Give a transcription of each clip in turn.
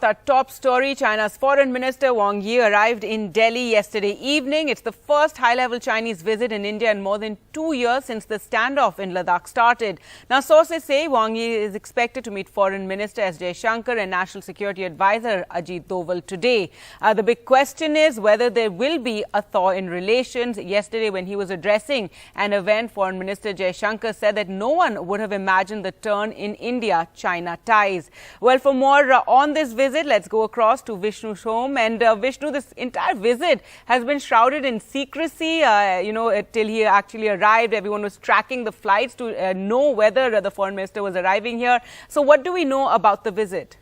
South, our top story, China's Foreign Minister Wang Yi arrived in Delhi yesterday evening. It's the first high-level Chinese visit in India in more than 2 years since the standoff in Ladakh started. Now, sources say Wang Yi is expected to meet Foreign Minister S. Jaishankar and National Security Advisor Ajit Doval today. The big question is whether there will be a thaw in relations. Yesterday, when he was addressing an event, Foreign Minister Jaishankar said that no one would have imagined the turn in India-China ties. Well, for more on this visit, let's go across to Vishnu's home. And Vishnu, this entire visit has been shrouded in secrecy. Till he actually arrived, everyone was tracking the flights to know whether the foreign minister was arriving here. So what do we know about the visit?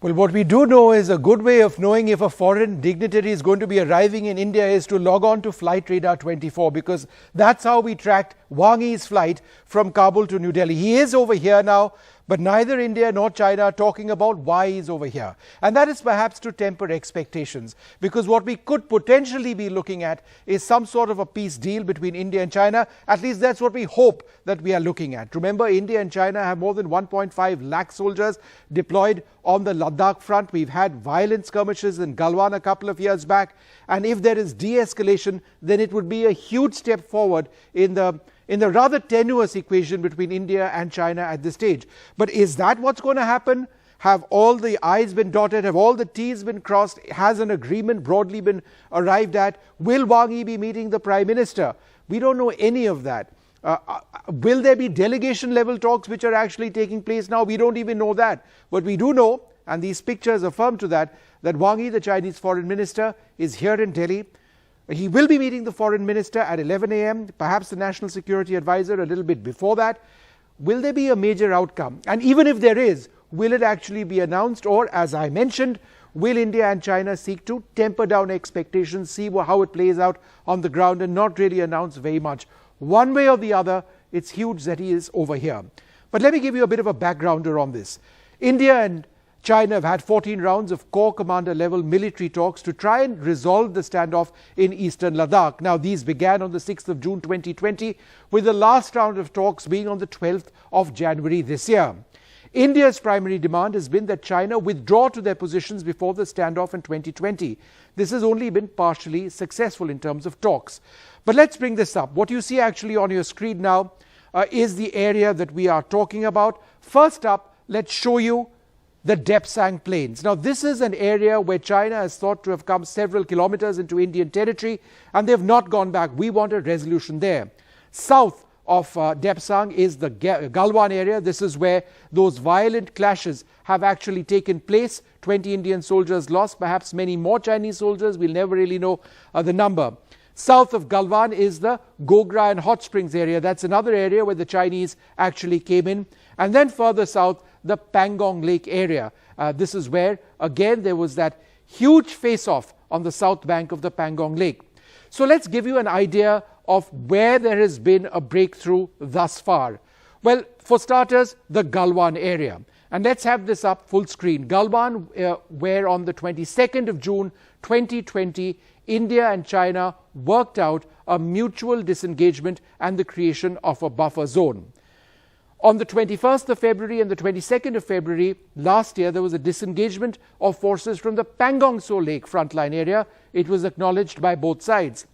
Well, what we do know is a good way of knowing if a foreign dignitary is going to be arriving in India is to log on to Flight Radar 24, because that's how we tracked Wang Yi's flight from Kabul to New Delhi. He is over here now, but neither India nor China are talking about why he's over here. And that is perhaps to temper expectations, because what we could potentially be looking at is some sort of a peace deal between India and China. At least that's what we hope that we are looking at. Remember, India and China have more than 1.5 lakh soldiers deployed on the Ladakh front. We've had violent skirmishes in Galwan a couple of years back. And if there is de-escalation, then it would be a huge step forward in the rather tenuous equation between India and China at this stage. But is that what's going to happen? Have all the I's been dotted? Have all the T's been crossed? Has an agreement broadly been arrived at? Will Wang Yi be meeting the Prime Minister? We don't know any of that. Will there be delegation level talks which are actually taking place now? We don't even know that. But we do know, and these pictures affirm to that Wang Yi, the Chinese Foreign Minister, is here in Delhi. He will be meeting the Foreign Minister at 11 a.m., perhaps the National Security Advisor a little bit before that. Will there be a major outcome? And even if there is, will it actually be announced? Or, as I mentioned, will India and China seek to temper down expectations, see how it plays out on the ground and not really announce very much? One way or the other, it's huge that he is over here. But let me give you a bit of a backgrounder on this. India and China have had 14 rounds of Corps Commander level military talks to try and resolve the standoff in eastern Ladakh. Now, these began on the 6th of June 2020, with the last round of talks being on the 12th of January this year. India's primary demand has been that China withdraw to their positions before the standoff in 2020. This has only been partially successful in terms of talks. But let's bring this up. What you see actually on your screen now is the area that we are talking about. First up, let's show you the Depsang Plains. Now, this is an area where China has thought to have come several kilometers into Indian territory, and they have not gone back. We want a resolution there. South of Depsang is the Galwan area. This is where those violent clashes have actually taken place. 20 Indian soldiers lost, perhaps many more Chinese soldiers. We'll never really know the number. South of Galwan is the Gogra and Hot Springs area. That's another area where the Chinese actually came in. And then further south, the Pangong Lake area. This is where, again, there was that huge face-off on the south bank of the Pangong Lake. So let's give you an idea of where there has been a breakthrough thus far. Well, for starters, the Galwan area. And let's have this up full screen. Galwan, where on the 22nd of June 2020, India and China worked out a mutual disengagement and the creation of a buffer zone. On the 21st of February and the 22nd of February last year, there was a disengagement of forces from the Pangong Tso Lake frontline area. It was acknowledged by both sides.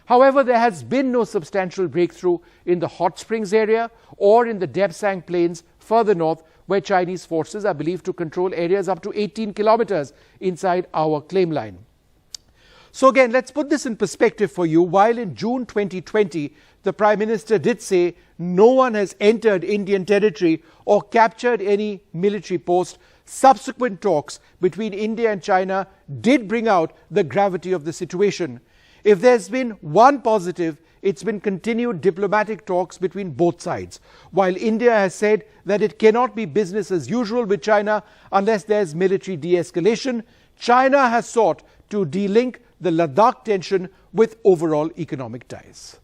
However, there has been no substantial breakthrough in the Hot Springs area or in the Depsang Plains further north, where Chinese forces are believed to control areas up to 18 kilometers inside our claim line. So again, let's put this in perspective for you. While in June 2020, the Prime Minister did say no one has entered Indian territory or captured any military post, subsequent talks between India and China did bring out the gravity of the situation. If there's been one positive, it's been continued diplomatic talks between both sides. While India has said that it cannot be business as usual with China unless there's military de-escalation, China has sought to de-link the Ladakh tension with overall economic ties.